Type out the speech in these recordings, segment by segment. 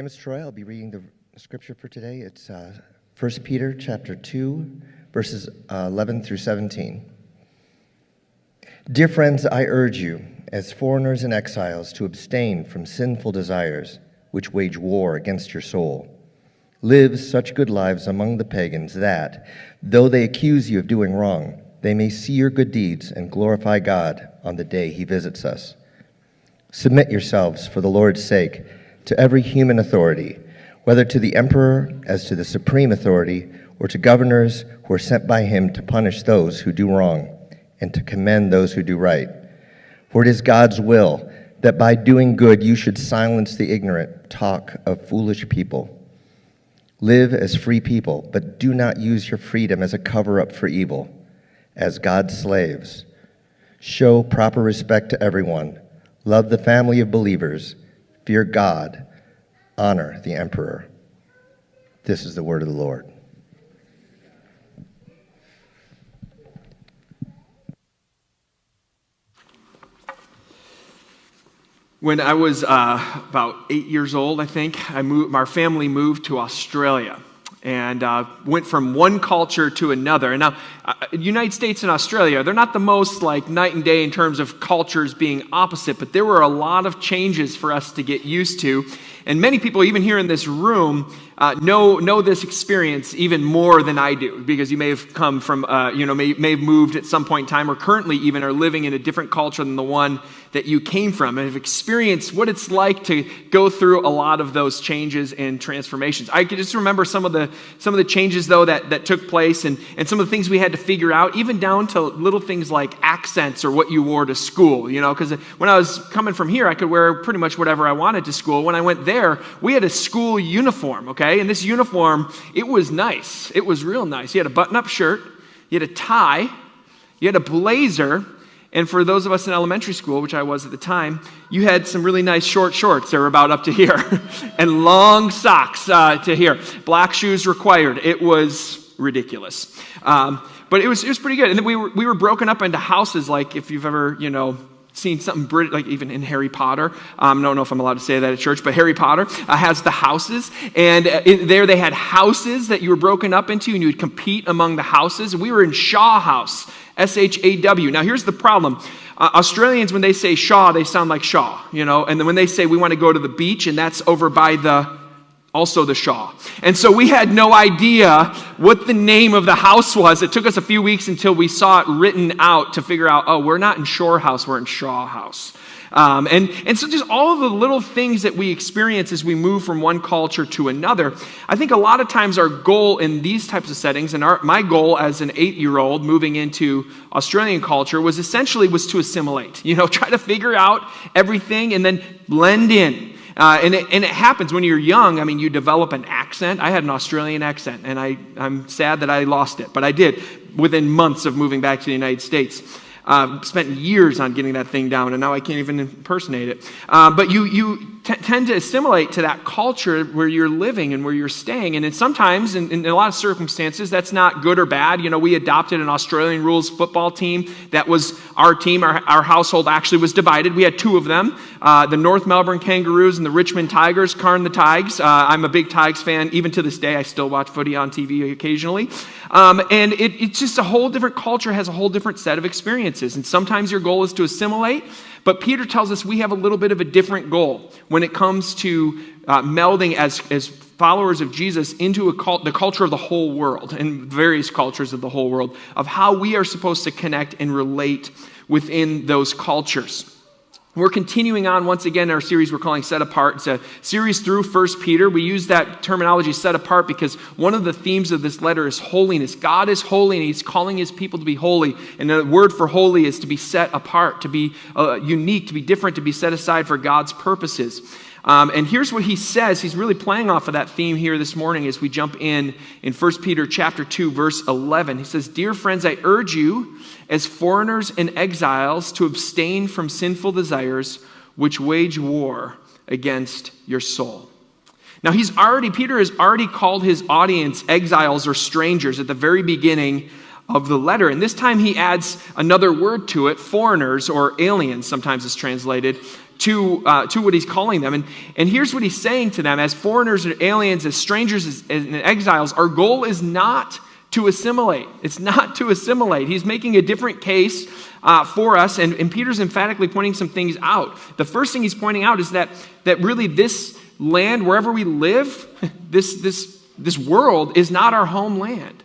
name is Troy. I'll be reading the scripture for today. It's 1 Peter chapter 2, verses 11 through 17. Dear friends, I urge you, as foreigners and exiles, to abstain from sinful desires, which wage war against your soul. Live such good lives among the pagans that, though they accuse you of doing wrong, they may see your good deeds and glorify God on the day he visits us. Submit yourselves, for the Lord's sake, to every human authority, whether to the emperor as to the supreme authority, or to governors who are sent by him to punish those who do wrong and to commend those who do right. For it is God's will that by doing good you should silence the ignorant talk of foolish people. Live as free people, but do not use your freedom as a cover-up for evil. As God's slaves, show proper respect to everyone. Love the family of believers. Fear God. Honor the emperor. This is the word of the Lord. When I was about 8 years old, I think, our family moved to Australia and went from one culture to another. And now, United States and Australia, they're not the most like night and day in terms of cultures being opposite, but there were a lot of changes for us to get used to. And many people, even here in this room, know this experience even more than I do, because you may have come from, may have moved at some point in time, or currently even are living in a different culture than the one that you came from, and have experienced what it's like to go through a lot of those changes and transformations. I could just remember some of the changes, though, that took place, and some of the things we had to figure out, even down to little things like accents or what you wore to school, because when I was coming from here, I could wear pretty much whatever I wanted to school. When I went there, we had a school uniform, okay? And this uniform, it was nice. It was real nice. You had a button-up shirt, you had a tie, you had a blazer, and for those of us in elementary school, which I was at the time, you had some really nice short shorts that were about up to here, and long socks to here. Black shoes required. It was ridiculous. But it was pretty good. And then we were broken up into houses, like if you've ever, seen something British, like even in Harry Potter. I don't know if I'm allowed to say that at church, but Harry Potter has the houses. And there they had houses that you were broken up into, and you would compete among the houses. We were in Shaw House, S-H-A-W. Now, here's the problem. Australians, when they say Shaw, they sound like Shaw, And then when they say we want to go to the beach, and that's over by also the Shaw. And so we had no idea what the name of the house was. It took us a few weeks until we saw it written out to figure out, we're not in Shore House, we're in Shaw House. And so just all of the little things that we experience as we move from one culture to another, I think a lot of times our goal in these types of settings, and my goal as an 8-year-old moving into Australian culture was to assimilate, try to figure out everything and then blend in. And it happens when you're young. I mean, you develop an accent. I had an Australian accent, and I'm sad that I lost it, but I did within months of moving back to the United States. Spent years on getting that thing down, and now I can't even impersonate it. But you tend to assimilate to that culture where you're living and where you're staying. And sometimes, in a lot of circumstances, that's not good or bad. We adopted an Australian rules football team. That was our team. Our household actually was divided. We had two of them, the North Melbourne Kangaroos and the Richmond Tigers, Carn the Tigers. I'm a big Tigers fan. Even to this day, I still watch footy on TV occasionally. And it's just a whole different culture, has a whole different set of experiences. And sometimes your goal is to assimilate, but Peter tells us we have a little bit of a different goal when it comes to melding as followers of Jesus into the culture of the whole world and various cultures of the whole world, of how we are supposed to connect and relate within those cultures. We're continuing on once again our series we're calling Set Apart. It's a series through 1 Peter. We use that terminology, set apart, because one of the themes of this letter is holiness. God is holy, and he's calling his people to be holy. And the word for holy is to be set apart, to be unique, to be different, to be set aside for God's purposes. And here's what he says. He's really playing off of that theme here this morning as we jump in 1 Peter chapter 2, verse 11. He says, "Dear friends, I urge you as foreigners and exiles to abstain from sinful desires which wage war against your soul." Now, Peter has already called his audience exiles or strangers at the very beginning of the letter. And this time he adds another word to it, foreigners or aliens, sometimes it's translated, to what he's calling them. And here's what he's saying to them: as foreigners and aliens, as strangers and exiles, our goal is not to assimilate. It's not to assimilate. He's making a different case for us, and Peter's emphatically pointing some things out. The first thing he's pointing out is that really this land, wherever we live, this world is not our homeland.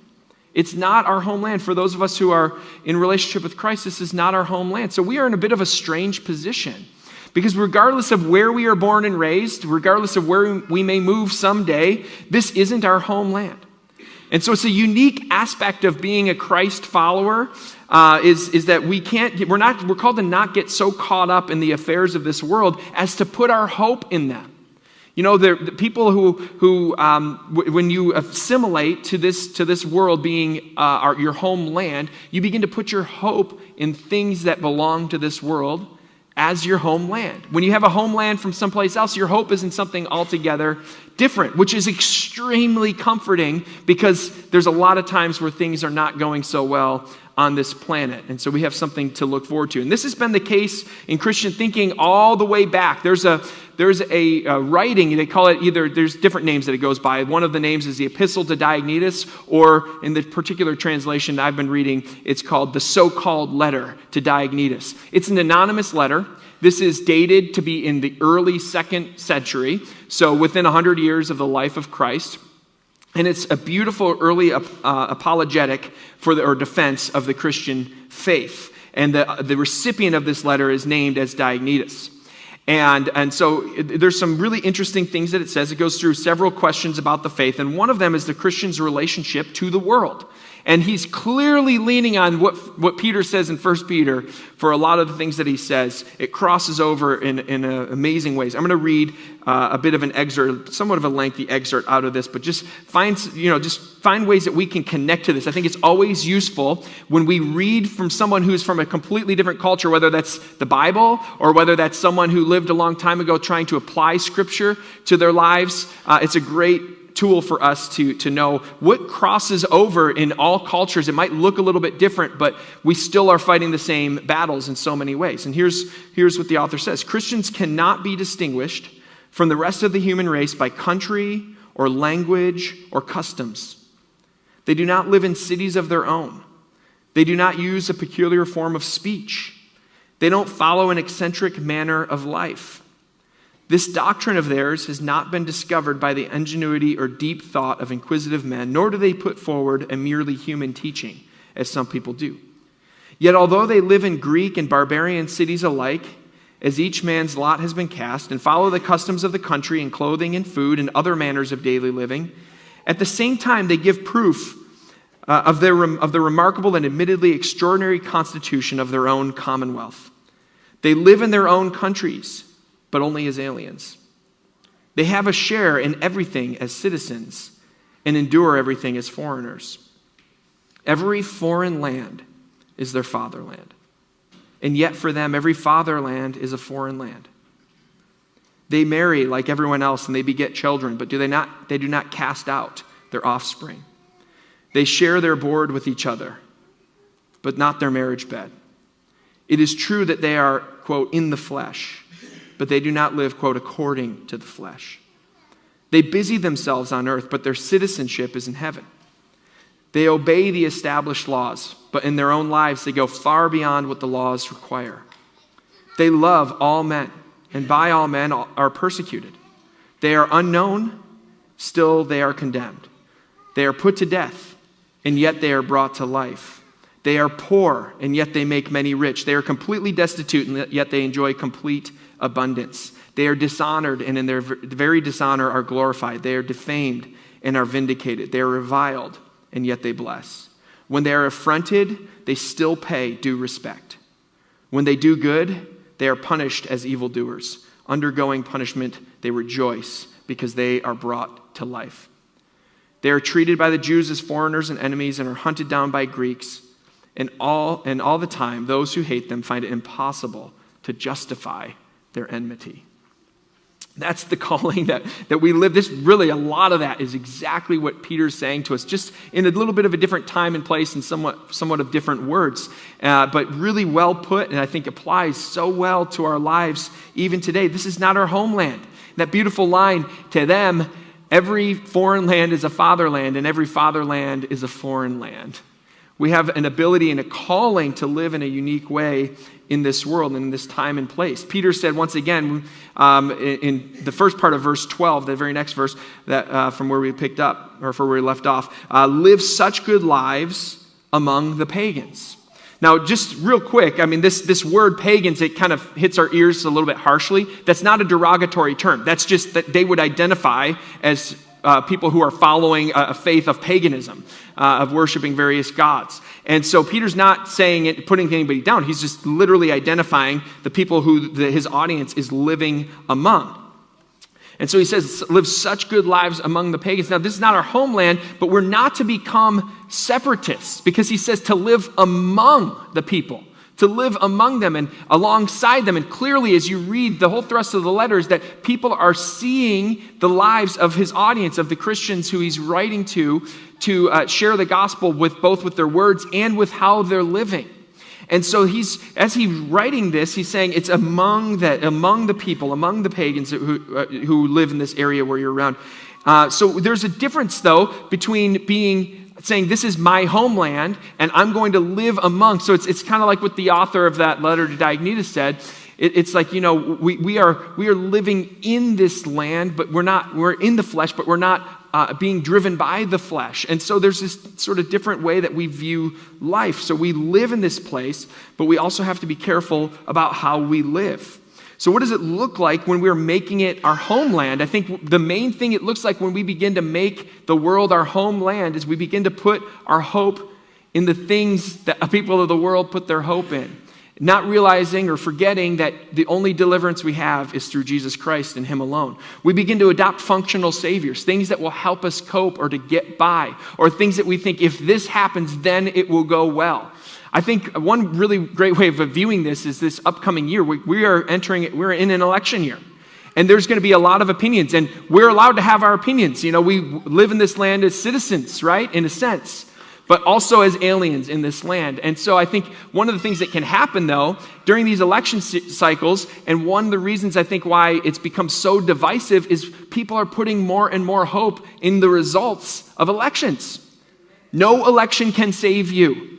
It's not our homeland. For those of us who are in relationship with Christ, this is not our homeland. So we are in a bit of a strange position, because regardless of where we are born and raised, regardless of where we may move someday, this isn't our homeland. And so it's a unique aspect of being a Christ follower, is that we're called to not get so caught up in the affairs of this world as to put our hope in them. You know, the people who when you assimilate to this world being your homeland, you begin to put your hope in things that belong to this world as your homeland. When you have a homeland from someplace else, your hope is in something altogether different, which is extremely comforting, because there's a lot of times where things are not going so well on this planet. And so we have something to look forward to. And this has been the case in Christian thinking all the way back. There's a writing, they call it there's different names that it goes by. One of the names is the Epistle to Diognetus, or in the particular translation I've been reading, it's called the so-called letter to Diognetus. It's an anonymous letter. This is dated to be in the early 2nd century, so within 100 years of the life of Christ. And it's a beautiful early apologetic or defense of the Christian faith. And the recipient of this letter is named as Diognetus. And so there's some really interesting things that it says. It goes through several questions about the faith, and one of them is the Christian's relationship to the world. And he's clearly leaning on what Peter says in 1 Peter for a lot of the things that he says. It crosses over in amazing ways. I'm going to read a bit of an excerpt, somewhat of a lengthy excerpt out of this, but just find ways that we can connect to this. I think it's always useful when we read from someone who's from a completely different culture, whether that's the Bible or whether that's someone who lived a long time ago trying to apply Scripture to their lives. It's a great tool for us to know what crosses over in all cultures. It might look a little bit different, but we still are fighting the same battles in so many ways. And here's what the author says: Christians cannot be distinguished from the rest of the human race by country or language or customs. They do not live in cities of their own. They do not use a peculiar form of speech. They don't follow an eccentric manner of life. This doctrine of theirs has not been discovered by the ingenuity or deep thought of inquisitive men, nor do they put forward a merely human teaching, as some people do. Yet although they live in Greek and barbarian cities alike, as each man's lot has been cast, and follow the customs of the country in clothing and food and other manners of daily living, at the same time they give proof of the remarkable and admittedly extraordinary constitution of their own commonwealth. They live in their own countries, but only as aliens. They have a share in everything as citizens and endure everything as foreigners. Every foreign land is their fatherland. And yet for them, every fatherland is a foreign land. They marry like everyone else and they beget children, but they do not cast out their offspring. They share their board with each other, but not their marriage bed. It is true that they are, quote, in the flesh, but they do not live, quote, according to the flesh. They busy themselves on earth, but their citizenship is in heaven. They obey the established laws, but in their own lives they go far beyond what the laws require. They love all men, and by all men are persecuted. They are unknown, still they are condemned. They are put to death, and yet they are brought to life. They are poor, and yet they make many rich. They are completely destitute, and yet they enjoy complete abundance. They are dishonored, and in their very dishonor are glorified. They are defamed and are vindicated. They are reviled, and yet they bless. When they are affronted, they still pay due respect. When they do good, they are punished as evildoers. Undergoing punishment, they rejoice because they are brought to life. They are treated by the Jews as foreigners and enemies and are hunted down by Greeks. And all the time, those who hate them find it impossible to justify their enmity. That's the calling that we live. This really, a lot of that is exactly what Peter's saying to us, just in a little bit of a different time and place and somewhat of different words, but really well put, and I think applies so well to our lives even today. This is not our homeland. That beautiful line, to them, every foreign land is a fatherland, and every fatherland is a foreign land. We have an ability and a calling to live in a unique way in this world and in this time and place. Peter said once again in the first part of verse 12, the very next verse that from where we picked up, or from where we left off, live such good lives among the pagans. Now, just real quick, I mean, this word pagans, it kind of hits our ears a little bit harshly. That's not a derogatory term. That's just that they would identify as people who are following a faith of paganism, of worshiping various gods. And so Peter's not saying it, putting anybody down. He's just literally identifying the people who his audience is living among. And so he says, live such good lives among the pagans. Now, this is not our homeland, but we're not to become separatists, because he says to live among the people, to live among them and alongside them. And clearly, as you read, the whole thrust of the letter is that people are seeing the lives of his audience, of the Christians who he's writing to share the gospel with both with their words and with how they're living. And so as he's writing this, he's saying it's among the people, among the pagans who live in this area where you're around. So there's a difference, though, between saying this is my homeland and I'm going to live among. So it's kind of like what the author of that letter to Diognetus said. It's like, we are living in this land, but we're in the flesh, but we're not being driven by the flesh. And so there's this sort of different way that we view life. So we live in this place, but we also have to be careful about how we live. So what does it look like when we're making it our homeland? I think the main thing it looks like when we begin to make the world our homeland is we begin to put our hope in the things that people of the world put their hope in. Not realizing or forgetting that the only deliverance we have is through Jesus Christ and Him alone. We begin to adopt functional saviors, things that will help us cope or to get by, or things that we think if this happens, then it will go well. I think one really great way of viewing this is this upcoming year. We're in an election year. And there's going to be a lot of opinions, and we're allowed to have our opinions. We live in this land as citizens, right, in a sense, but also as aliens in this land. And so I think one of the things that can happen, though, during these election cycles, and one of the reasons I think why it's become so divisive is people are putting more and more hope in the results of elections. No election can save you.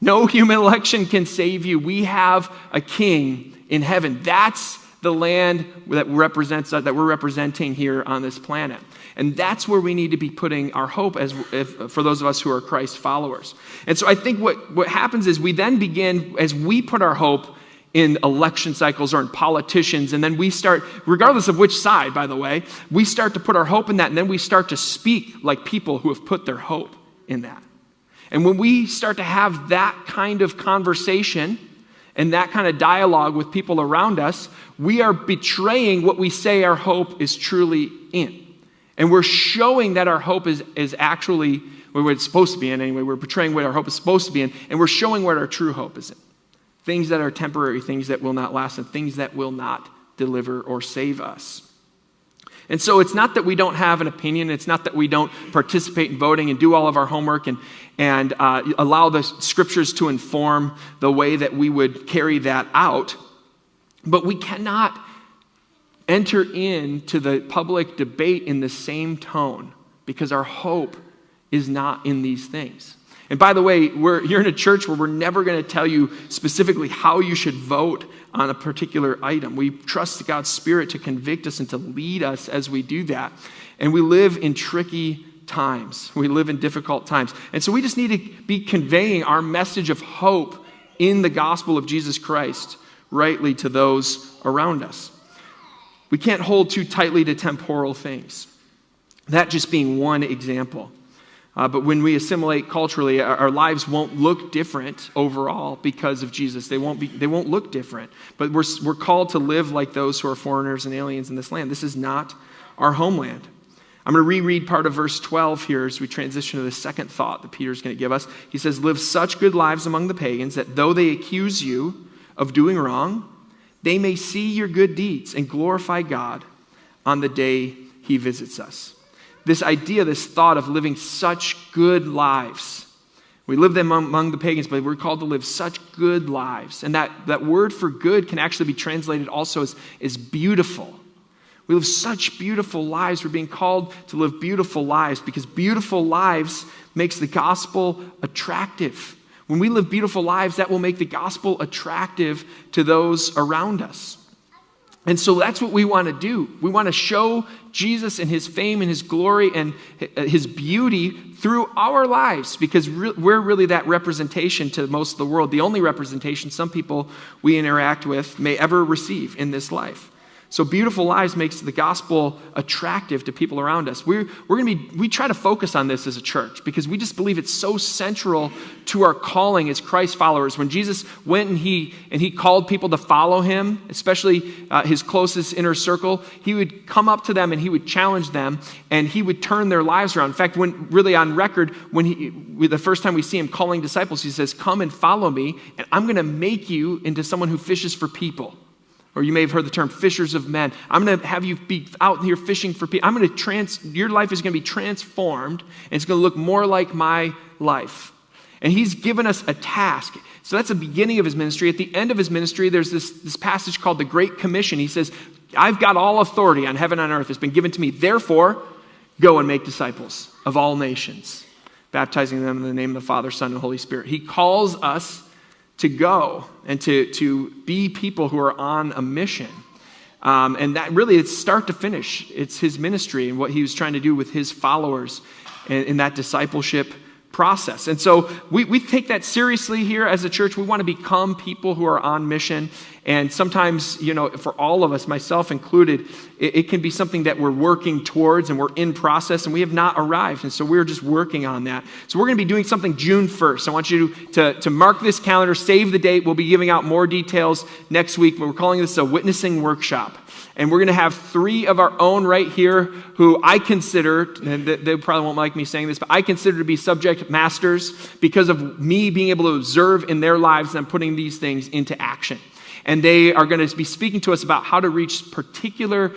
No human election can save you. We have a king in heaven. That's the land that represents that we're representing here on this planet. And that's where we need to be putting our hope for those of us who are Christ followers. And so I think what happens is we then begin, as we put our hope in election cycles or in politicians, and then we start, regardless of which side, by the way, we start to put our hope in that, and then we start to speak like people who have put their hope in that. And when we start to have that kind of conversation and that kind of dialogue with people around us, we are betraying what we say our hope is truly in. And we're showing that our hope is actually what it's supposed to be in anyway. We're portraying what our hope is supposed to be in, and we're showing what our true hope is in. Things that are temporary, things that will not last, and things that will not deliver or save us. And so it's not that we don't have an opinion. It's not that we don't participate in voting and do all of our homework and allow the scriptures to inform the way that we would carry that out. But we cannot enter into the public debate in the same tone because our hope is not in these things. And by the way, you're in a church where we're never going to tell you specifically how you should vote on a particular item. We trust God's Spirit to convict us and to lead us as we do that. And we live in tricky times. We live in difficult times. And so we just need to be conveying our message of hope in the gospel of Jesus Christ rightly to those around us. We can't hold too tightly to temporal things. That just being one example. But when we assimilate culturally, our lives won't look different overall because of Jesus. They won't look different. But we're called to live like those who are foreigners and aliens in this land. This is not our homeland. I'm going to reread part of verse 12 here as we transition to the second thought that Peter's going to give us. He says, live such good lives among the pagans that though they accuse you of doing wrong, they may see your good deeds and glorify God on the day he visits us. This idea, this thought of living such good lives. We live them among the pagans, but we're called to live such good lives. And that word for good can actually be translated also as beautiful. We live such beautiful lives. We're being called to live beautiful lives because beautiful lives makes the gospel attractive. When we live beautiful lives, that will make the gospel attractive to those around us. And so that's what we want to do. We want to show Jesus and his fame and his glory and his beauty through our lives because we're really that representation to most of the world, the only representation some people we interact with may ever receive in this life. So beautiful lives makes the gospel attractive to people around us. We try to focus on this as a church because we just believe it's so central to our calling as Christ followers. When Jesus went and he called people to follow him, especially his closest inner circle, he would come up to them and he would challenge them and he would turn their lives around. In fact, when really on record, the first time we see him calling disciples, he says, "Come and follow me, and I'm going to make you into someone who fishes for people." Or you may have heard the term fishers of men. I'm going to have you be out here fishing for people. Your life is going to be transformed, and it's going to look more like my life. And he's given us a task. So that's the beginning of his ministry. At the end of his ministry, there's this passage called the Great Commission. He says, I've got all authority on heaven and earth. It's been given to me. Therefore, go and make disciples of all nations, baptizing them in the name of the Father, Son, and Holy Spirit. He calls us to go and to be people who are on a mission. And that really, it's start to finish. It's his ministry and what he was trying to do with his followers in that discipleship process. And so we take that seriously here as a church. We want to become people who are on mission. And sometimes, for all of us, myself included, it can be something that we're working towards and we're in process and we have not arrived. And so we're just working on that. So we're going to be doing something June 1st. I want you to mark this calendar, save the date. We'll be giving out more details next week. But we're calling this a witnessing workshop. And we're going to have 3 of our own right here who I consider, and they probably won't like me saying this, but I consider to be subject masters because of me being able to observe in their lives and putting these things into action. And they are going to be speaking to us about how to reach particular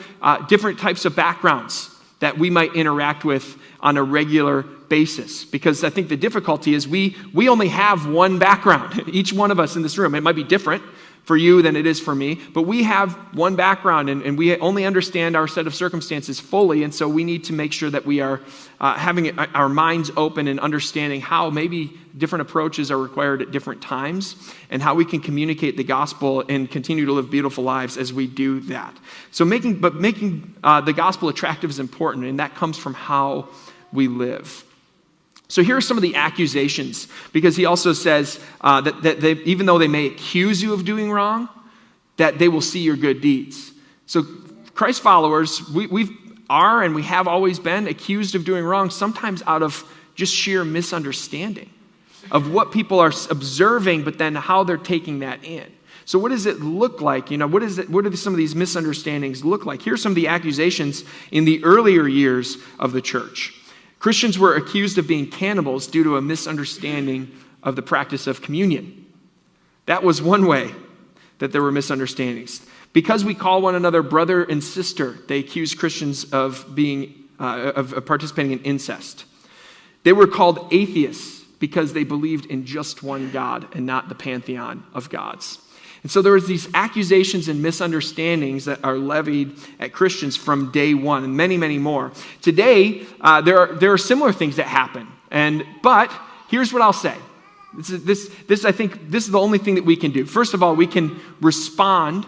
different types of backgrounds that we might interact with on a regular basis. Because I think the difficulty is we only have one background, each one of us in this room. It might be different for you than it is for me, but we have one background and we only understand our set of circumstances fully, and so we need to make sure that we are having our minds open and understanding how maybe different approaches are required at different times and how we can communicate the gospel and continue to live beautiful lives as we do that. So making the gospel attractive is important, and that comes from how we live. So here are some of the accusations, because he also says that they, even though they may accuse you of doing wrong, that they will see your good deeds. So Christ followers, we are and we have always been accused of doing wrong, sometimes out of just sheer misunderstanding of what people are observing, but then how they're taking that in. So what does it look like? What do some of these misunderstandings look like? Here's some of the accusations in the earlier years of the church. Christians were accused of being cannibals due to a misunderstanding of the practice of communion. That was one way that there were misunderstandings. Because we call one another brother and sister, they accused Christians of participating in incest. They were called atheists because they believed in just one God and not the pantheon of gods. And so there was these accusations and misunderstandings that are levied at Christians from day one, and many, many more. Today, there are similar things that happen. But here's what I'll say. I think this is the only thing that we can do. First of all, we can respond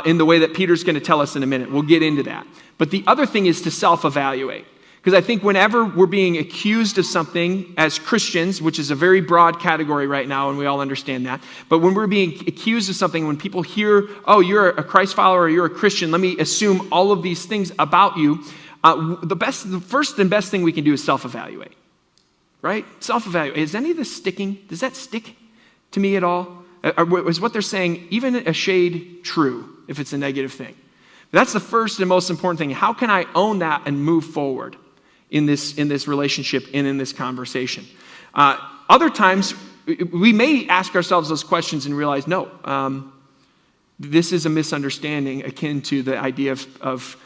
in the way that Peter's going to tell us in a minute. We'll get into that. But the other thing is to self-evaluate. Because I think whenever we're being accused of something as Christians, which is a very broad category right now, and we all understand that, but when we're being accused of something, when people hear, oh, you're a Christ follower, or you're a Christian, let me assume all of these things about you, the first and best thing we can do is self-evaluate, right? Self-evaluate. Is any of this sticking? Does that stick to me at all? Is what they're saying even a shade true if it's a negative thing? That's the first and most important thing. How can I own that and move forward in this relationship and in this conversation? Other times, we may ask ourselves those questions and realize, no, this is a misunderstanding akin to the idea of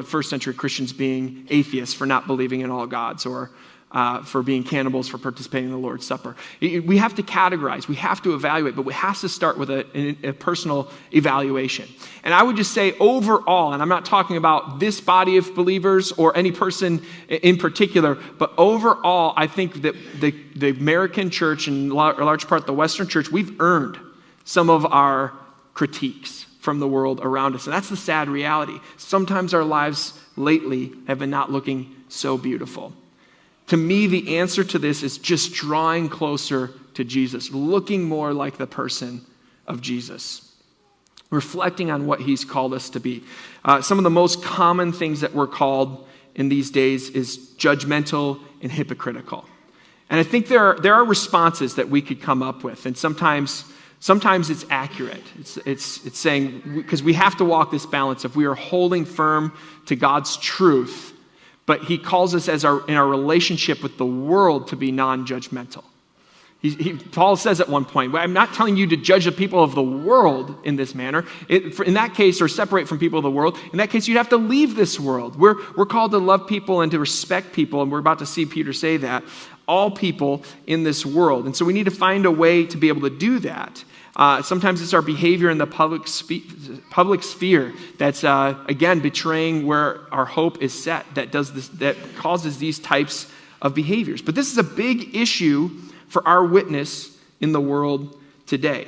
first century Christians being atheists for not believing in all gods, or for being cannibals for participating in the Lord's Supper. We have to categorize, we have to evaluate, but we have to start with a personal evaluation. And I would just say overall, and I'm not talking about this body of believers or any person in particular, but overall, I think that the American church, and in large part the Western church, we've earned some of our critiques from the world around us. And that's the sad reality. Sometimes our lives lately have been not looking so beautiful. To me, the answer to this is just drawing closer to Jesus, looking more like the person of Jesus, reflecting on what he's called us to be. Some of the most common things that we're called in these days is judgmental and hypocritical. And I think there are responses that we could come up with, and sometimes it's accurate. It's saying, because we have to walk this balance if we are holding firm to God's truth, but he calls us in our relationship with the world to be non-judgmental. Paul says at one point, I'm not telling you to judge the people of the world in this manner. In that case, or separate from people of the world, in that case, you'd have to leave this world. We're called to love people and to respect people, and we're about to see Peter say that, all people in this world. And so we need to find a way to be able to do that. Sometimes it's our behavior in the public sphere that's, again, betraying where our hope is set, that causes these types of behaviors. But this is a big issue for our witness in the world today.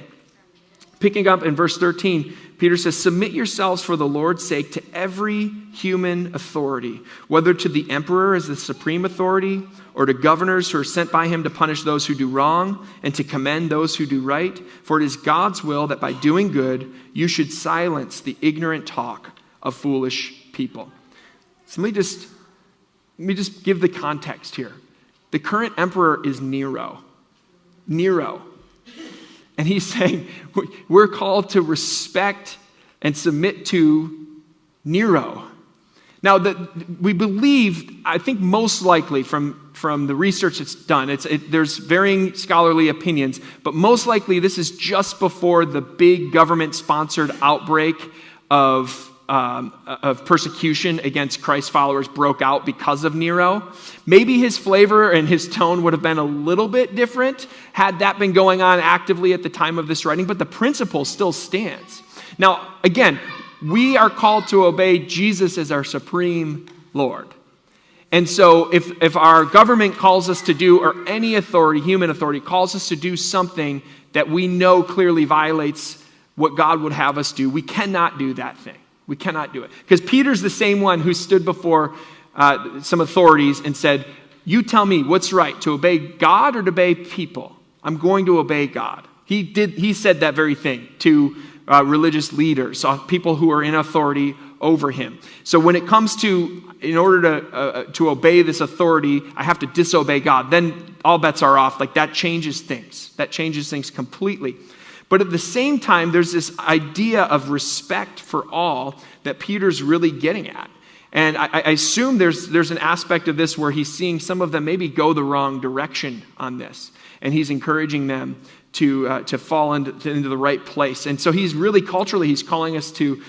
Picking up in verse 13, Peter says, "Submit yourselves for the Lord's sake to every human authority, whether to the emperor as the supreme authority, or to governors who are sent by him to punish those who do wrong and to commend those who do right. For it is God's will that by doing good, you should silence the ignorant talk of foolish people." So let me just give the context here. The current emperor is Nero. And he's saying we're called to respect and submit to Nero. Now, we believe, I think most likely from the research that's done, there's varying scholarly opinions, but most likely this is just before the big government-sponsored outbreak of persecution against Christ followers broke out because of Nero. Maybe his flavor and his tone would have been a little bit different had that been going on actively at the time of this writing, but the principle still stands. Now, again, we are called to obey Jesus as our supreme Lord. And so if our government calls us to do, or any authority, human authority, calls us to do something that we know clearly violates what God would have us do, we cannot do that thing. We cannot do it. Because Peter's the same one who stood before some authorities and said, "You tell me what's right, to obey God or to obey people? I'm going to obey God." He said that very thing to religious leaders, people who are in authority over him. So when it comes to, in order to obey this authority, I have to disobey God, then all bets are off. Like, that changes things. That changes things completely. But at the same time, there's this idea of respect for all that Peter's really getting at. And I assume there's an aspect of this where he's seeing some of them maybe go the wrong direction on this. And he's encouraging them to fall into the right place. And so he's really culturally, he's calling us to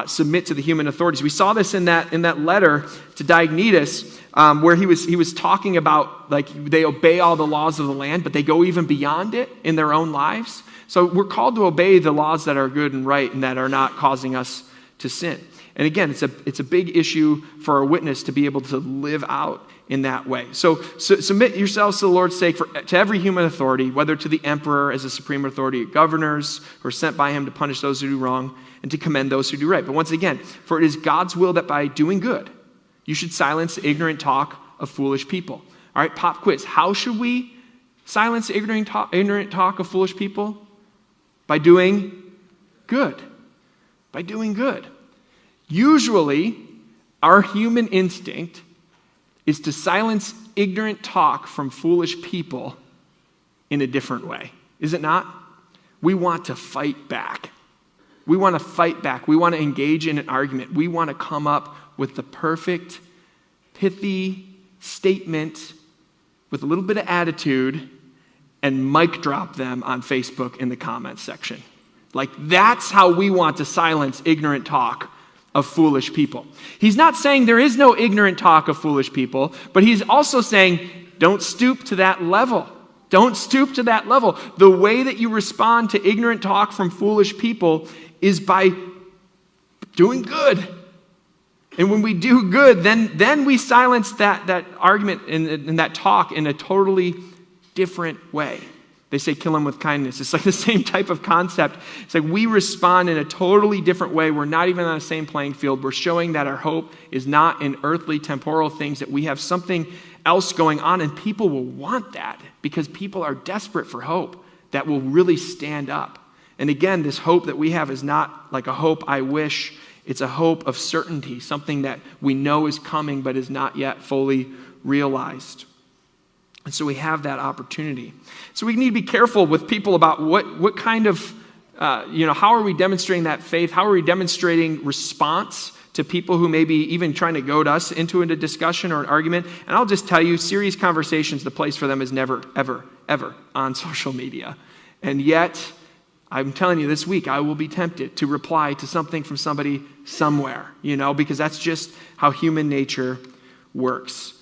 submit to the human authorities. We saw this in that letter to Diognetus, where he was talking about, like, they obey all the laws of the land, but they go even beyond it in their own lives. So we're called to obey the laws that are good and right and that are not causing us to sin. And again, it's a big issue for our witness to be able to live out in that way. So submit yourselves to the Lord's sake to every human authority, whether to the emperor as a supreme authority, governors who are sent by him to punish those who do wrong and to commend those who do right. But once again, for it is God's will that by doing good, you should silence the ignorant talk of foolish people. All right, pop quiz. How should we silence the ignorant talk of foolish people? By doing good. By doing good. Usually, our human instinct is to silence ignorant talk from foolish people in a different way. Is it not? We want to fight back. We want to fight back. We want to engage in an argument. We want to come up with the perfect, pithy statement with a little bit of attitude and mic drop them on Facebook in the comments section. Like, that's how we want to silence ignorant talk of foolish people. He's not saying there is no ignorant talk of foolish people, but he's also saying, don't stoop to that level. Don't stoop to that level. The way that you respond to ignorant talk from foolish people is by doing good. And when we do good, then we silence that argument and that talk in a totally different way. They say kill him with kindness. It's like the same type of concept. It's like we respond in a totally different way. We're not even on the same playing field. We're showing that our hope is not in earthly, temporal things, that we have something else going on, and people will want that because people are desperate for hope that will really stand up. And again, this hope that we have is not like a hope I wish. It's a hope of certainty, something that we know is coming but is not yet fully realized. And so we have that opportunity. So we need to be careful with people about what kind of, how are we demonstrating that faith? How are we demonstrating response to people who may be even trying to goad us into a discussion or an argument? And I'll just tell you, serious conversations, the place for them is never, ever, ever on social media. And yet, I'm telling you, this week I will be tempted to reply to something from somebody somewhere, because that's just how human nature works.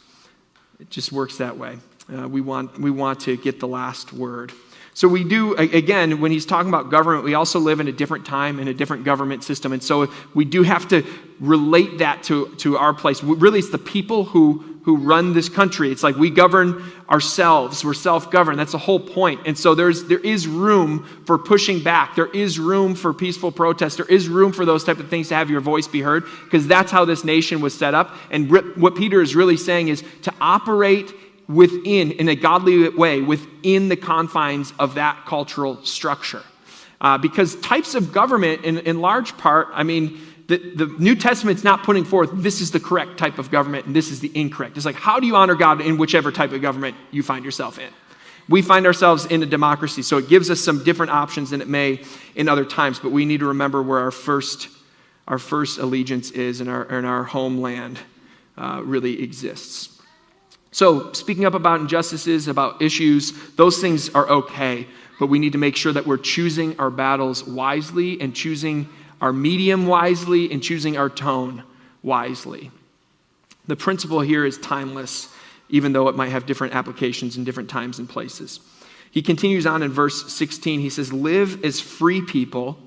It just works that way. We want to get the last word. So we do, again, when he's talking about government, we also live in a different time, in a different government system. And so we do have to relate that to our place. Really, it's the people who run this country. It's like we govern ourselves. We're self-governed. That's the whole point. And so there is room for pushing back. There is room for peaceful protest. There is room for those type of things to have your voice be heard, because that's how this nation was set up. And what Peter is really saying is to operate in a godly way, within the confines of that cultural structure. Because types of government, in large part, the New Testament's not putting forth, this is the correct type of government and this is the incorrect. It's like, how do you honor God in whichever type of government you find yourself in? We find ourselves in a democracy, so it gives us some different options than it may in other times, but we need to remember where our first allegiance is, and our homeland really exists. So speaking up about injustices, about issues, those things are okay, but we need to make sure that we're choosing our battles wisely and choosing our medium wisely and choosing our tone wisely. The principle here is timeless, even though it might have different applications in different times and places. He continues on in verse 16. He says, live as free people.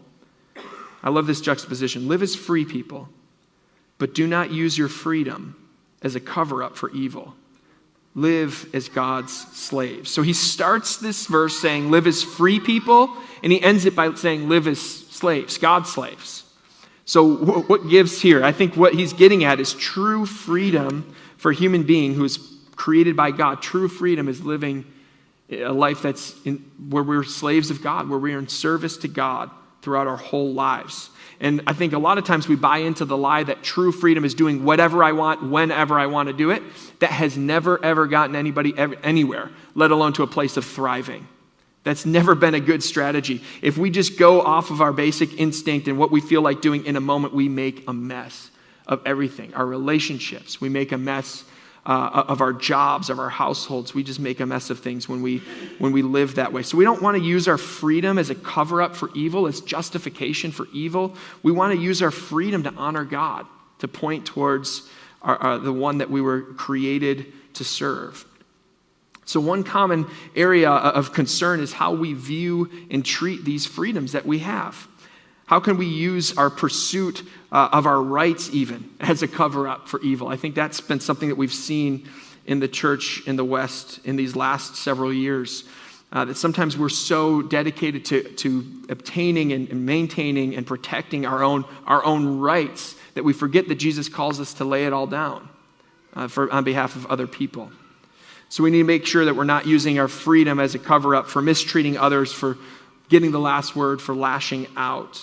I love this juxtaposition. Live as free people, but do not use your freedom as a cover-up for evil. Live as God's slaves. So he starts this verse saying, live as free people, and he ends it by saying, live as slaves, God's slaves. So what gives here? I think what he's getting at is true freedom for a human being who is created by God. True freedom is living a life where we're slaves of God, where we're in service to God throughout our whole lives. And I think a lot of times we buy into the lie that true freedom is doing whatever I want, whenever I want to do it. That has never, ever gotten anybody anywhere, let alone to a place of thriving. That's never been a good strategy. If we just go off of our basic instinct and what we feel like doing in a moment, we make a mess of everything. Our relationships, we make a mess of our jobs, of our households. We just make a mess of things when we live that way. So we don't want to use our freedom as a cover-up for evil, as justification for evil. We want to use our freedom to honor God, to point towards the one that we were created to serve. So one common area of concern is how we view and treat these freedoms that we have. How can we use our pursuit of our rights even as a cover-up for evil? I think that's been something that we've seen in the church in the West in these last several years. That sometimes we're so dedicated to obtaining and maintaining and protecting our own rights that we forget that Jesus calls us to lay it all down on behalf of other people. So we need to make sure that we're not using our freedom as a cover-up for mistreating others, for getting the last word, for lashing out,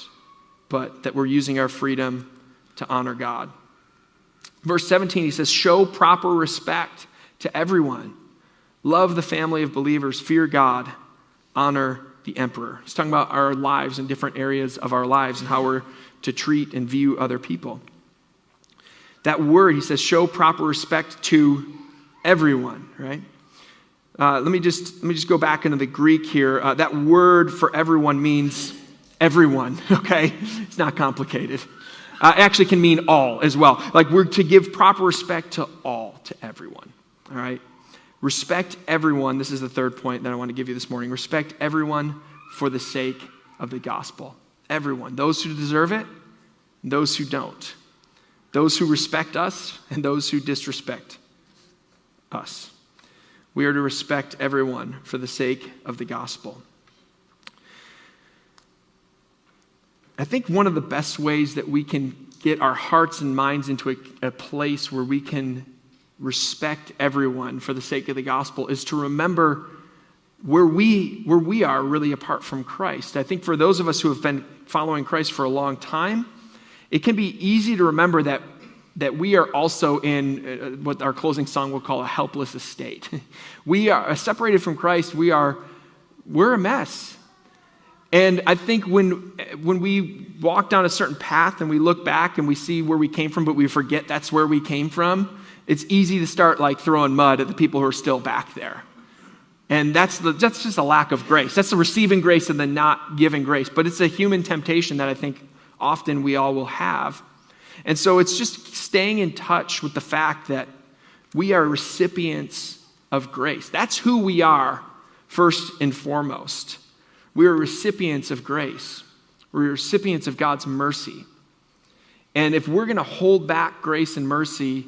but that we're using our freedom to honor God. Verse 17, he says, show proper respect to everyone. Love the family of believers. Fear God. Honor the emperor. He's talking about our lives and different areas of our lives and how we're to treat and view other people. That word, he says, show proper respect to everyone, right? Let me just go back into the Greek here. That word for everyone means everyone, okay? It's not complicated. Actually can mean all as well. Like we're to give proper respect to all, to everyone. All right? Respect everyone. This is the third point that I want to give you this morning. Respect everyone for the sake of the gospel. Everyone. Those who deserve it, and those who don't. Those who respect us, and those who disrespect us. We are to respect everyone for the sake of the gospel. I think one of the best ways that we can get our hearts and minds into a place where we can respect everyone for the sake of the gospel is to remember where we are really apart from Christ. I think for those of us who have been following Christ for a long time, it can be easy to remember that we are also in what our closing song will call a helpless estate. We are separated from Christ. We're a mess. And I think when we walk down a certain path and we look back and we see where we came from, but we forget that's where we came from, it's easy to start like throwing mud at the people who are still back there. And that's just a lack of grace. That's the receiving grace and the not giving grace. But it's a human temptation that I think often we all will have. And so it's just staying in touch with the fact that we are recipients of grace. That's who we are first and foremost. We are recipients of grace. We're recipients of God's mercy. And if we're going to hold back grace and mercy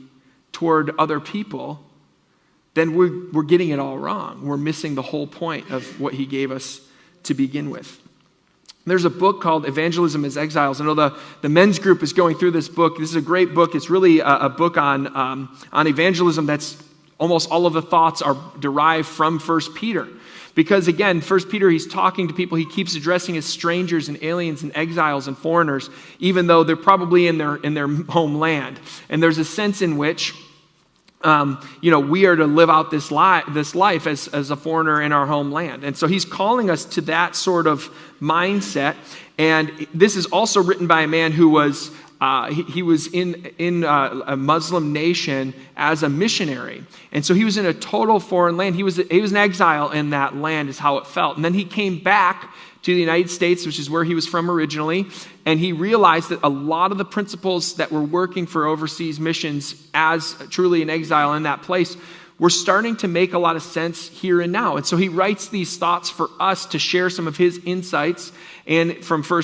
toward other people, then we're getting it all wrong. We're missing the whole point of what he gave us to begin with. There's a book called Evangelism as Exiles. I know the men's group is going through this book. This is a great book. It's really a book on evangelism that's almost all of the thoughts are derived from 1 Peter. Because again, 1 Peter, he's talking to people. He keeps addressing as strangers and aliens and exiles and foreigners, even though they're probably in their homeland. And there's a sense in which we are to live out this life as a foreigner in our homeland. And so he's calling us to that sort of mindset. And this is also written by a man who was he was in a Muslim nation as a missionary. And so he was in a total foreign land. He was an exile in that land is how it felt. And then he came back to the United States, which is where he was from originally, and he realized that a lot of the principles that were working for overseas missions as truly an exile in that place were starting to make a lot of sense here and now. And so he writes these thoughts for us to share some of his insights from 1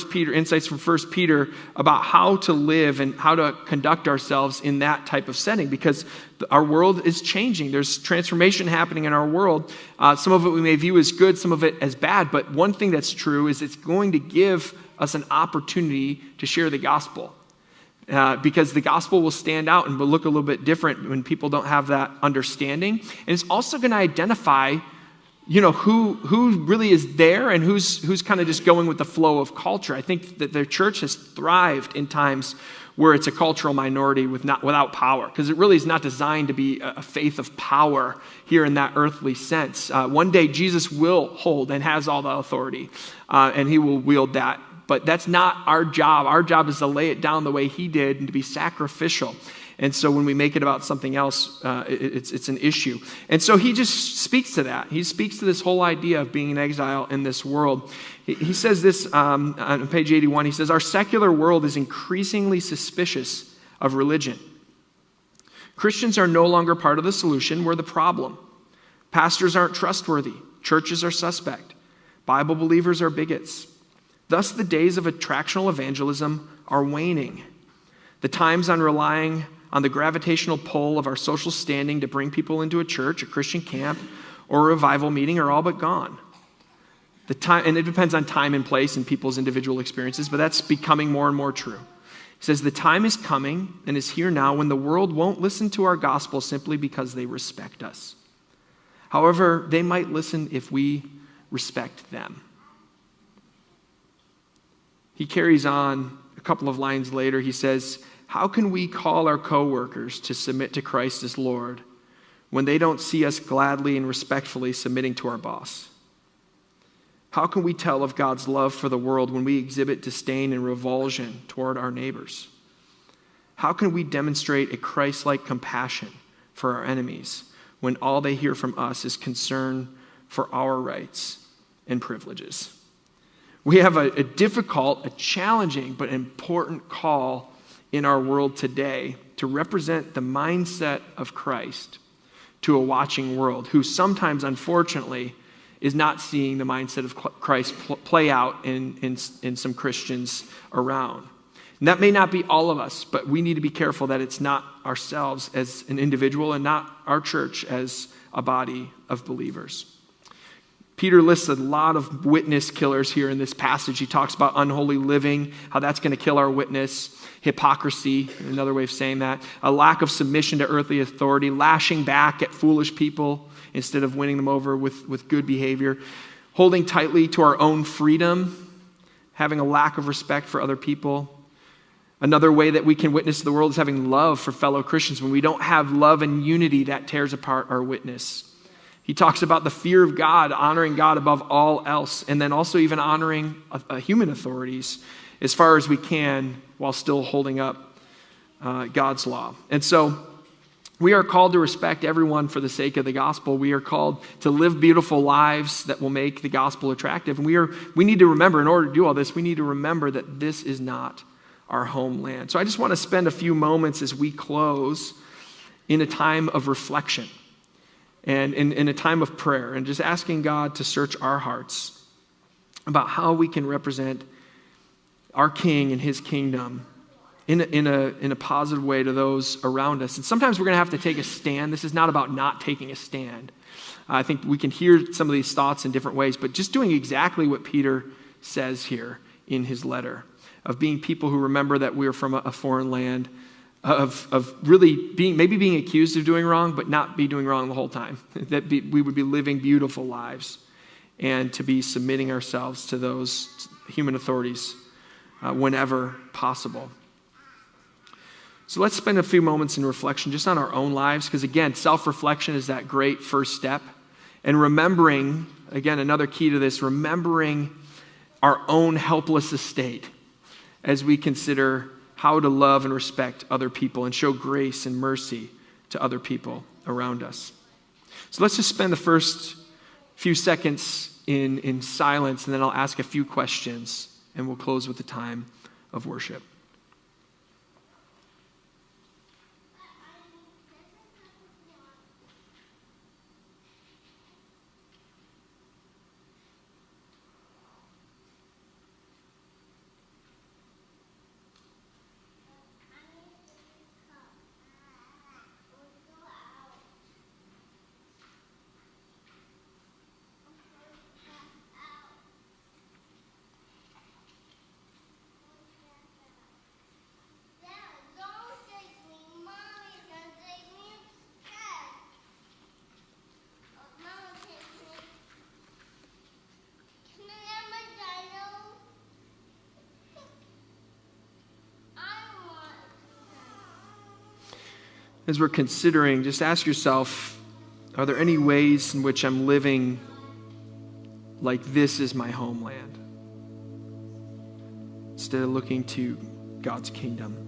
Peter about how to live and how to conduct ourselves in that type of setting, because our world is changing. There's transformation happening in our world. Some of it we may view as good, some of it as bad, but one thing that's true is it's going to give us an opportunity to share the gospel. Because the gospel will stand out and will look a little bit different when people don't have that understanding. And it's also going to identify, who really is there and who's kind of just going with the flow of culture. I think that the church has thrived in times where it's a cultural minority without power, because it really is not designed to be a faith of power here in that earthly sense. One day Jesus will hold and has all the authority, and he will wield that. But that's not our job. Our job is to lay it down the way he did and to be sacrificial. And so when we make it about something else, it's an issue. And so he just speaks to that. He speaks to this whole idea of being an exile in this world. He says this on page 81. He says, our secular world is increasingly suspicious of religion. Christians are no longer part of the solution. We're the problem. Pastors aren't trustworthy. Churches are suspect. Bible believers are bigots. Thus, the days of attractional evangelism are waning. The times on relying on the gravitational pull of our social standing to bring people into a church, a Christian camp, or a revival meeting are all but gone. And it depends on time and place and people's individual experiences, but that's becoming more and more true. He says, the time is coming and is here now when the world won't listen to our gospel simply because they respect us. However, they might listen if we respect them. He carries on a couple of lines later. He says, how can we call our coworkers to submit to Christ as Lord when they don't see us gladly and respectfully submitting to our boss? How can we tell of God's love for the world when we exhibit disdain and revulsion toward our neighbors? How can we demonstrate a Christ-like compassion for our enemies when all they hear from us is concern for our rights and privileges? We have a difficult, a challenging, but important call in our world today to represent the mindset of Christ to a watching world who sometimes, unfortunately, is not seeing the mindset of Christ play out in some Christians around. And that may not be all of us, but we need to be careful that it's not ourselves as an individual and not our church as a body of believers. Peter lists a lot of witness killers here in this passage. He talks about unholy living, how that's going to kill our witness, hypocrisy, another way of saying that, a lack of submission to earthly authority, lashing back at foolish people instead of winning them over with good behavior, holding tightly to our own freedom, having a lack of respect for other people. Another way that we can witness to the world is having love for fellow Christians. When we don't have love and unity, that tears apart our witness. He talks about the fear of God, honoring God above all else, and then also even honoring human authorities as far as we can while still holding up God's law. And so we are called to respect everyone for the sake of the gospel. We are called to live beautiful lives that will make the gospel attractive. And we need to remember, in order to do all this, we need to remember that this is not our homeland. So I just want to spend a few moments as we close in a time of reflection and in a time of prayer and just asking God to search our hearts about how we can represent our King and his kingdom in a positive way to those around us. And sometimes we're going to have to take a stand. This is not about not taking a stand. I think we can hear some of these thoughts in different ways, but just doing exactly what Peter says here in his letter, of being people who remember that we are from a foreign land, of really being accused of doing wrong, but not be doing wrong the whole time, that we would be living beautiful lives, and to be submitting ourselves to those human authorities whenever possible. So let's spend a few moments in reflection just on our own lives, because again, self-reflection is that great first step. And remembering, again, another key to this, remembering our own helpless estate as we consider how to love and respect other people and show grace and mercy to other people around us. So let's just spend the first few seconds in silence, and then I'll ask a few questions, and we'll close with a time of worship. As we're considering, just ask yourself, are there any ways in which I'm living like this is my homeland, instead of looking to God's kingdom?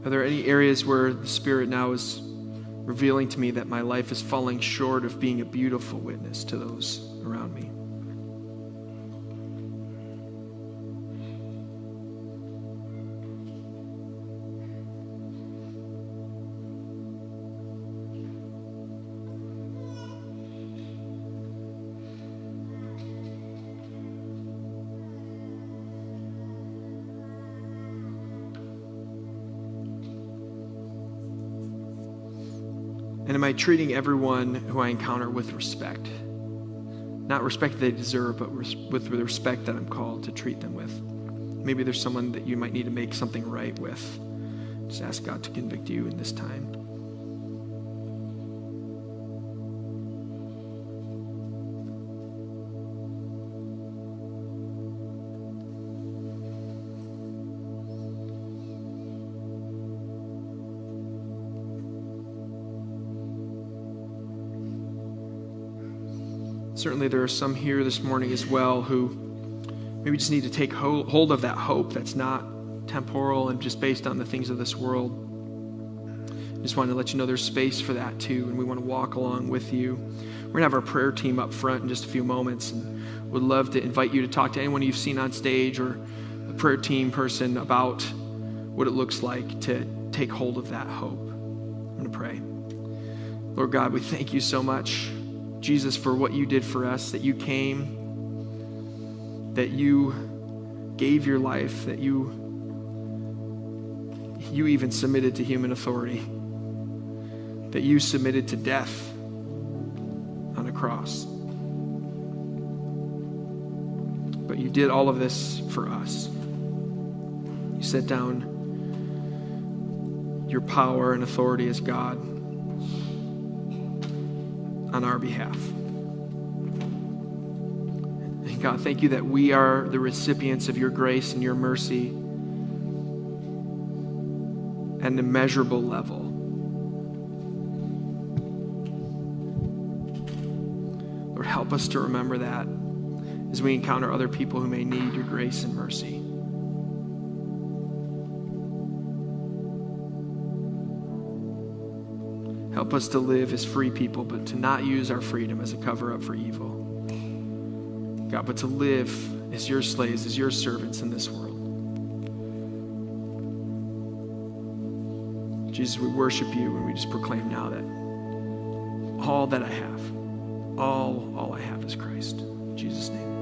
Are there any areas where the Spirit now is revealing to me that my life is falling short of being a beautiful witness to those around me? And am I treating everyone who I encounter with respect? Not respect they deserve, but with the respect that I'm called to treat them with. Maybe there's someone that you might need to make something right with. Just ask God to convict you in this time. Certainly there are some here this morning as well who Maybe we just need to take hold of that hope that's not temporal and just based on the things of this world. I just wanted to let you know there's space for that too, and we want to walk along with you. We're going to have our prayer team up front in just a few moments, and would love to invite you to talk to anyone you've seen on stage or a prayer team person about what it looks like to take hold of that hope. I'm going to pray. Lord God, we thank you so much, Jesus, for what you did for us, that you came, that you gave your life, that you even submitted to human authority, that you submitted to death on a cross. But you did all of this for us. You set down your power and authority as God on our behalf. And God, thank you that we are the recipients of your grace and your mercy at an immeasurable level. Lord, help us to remember that as we encounter other people who may need your grace and mercy. Help us to live as free people, but to not use our freedom as a cover-up for evil. God, but to live as your slaves, as your servants in this world. Jesus, we worship you, and we just proclaim now that all that I have, all I have is Christ. In Jesus' name.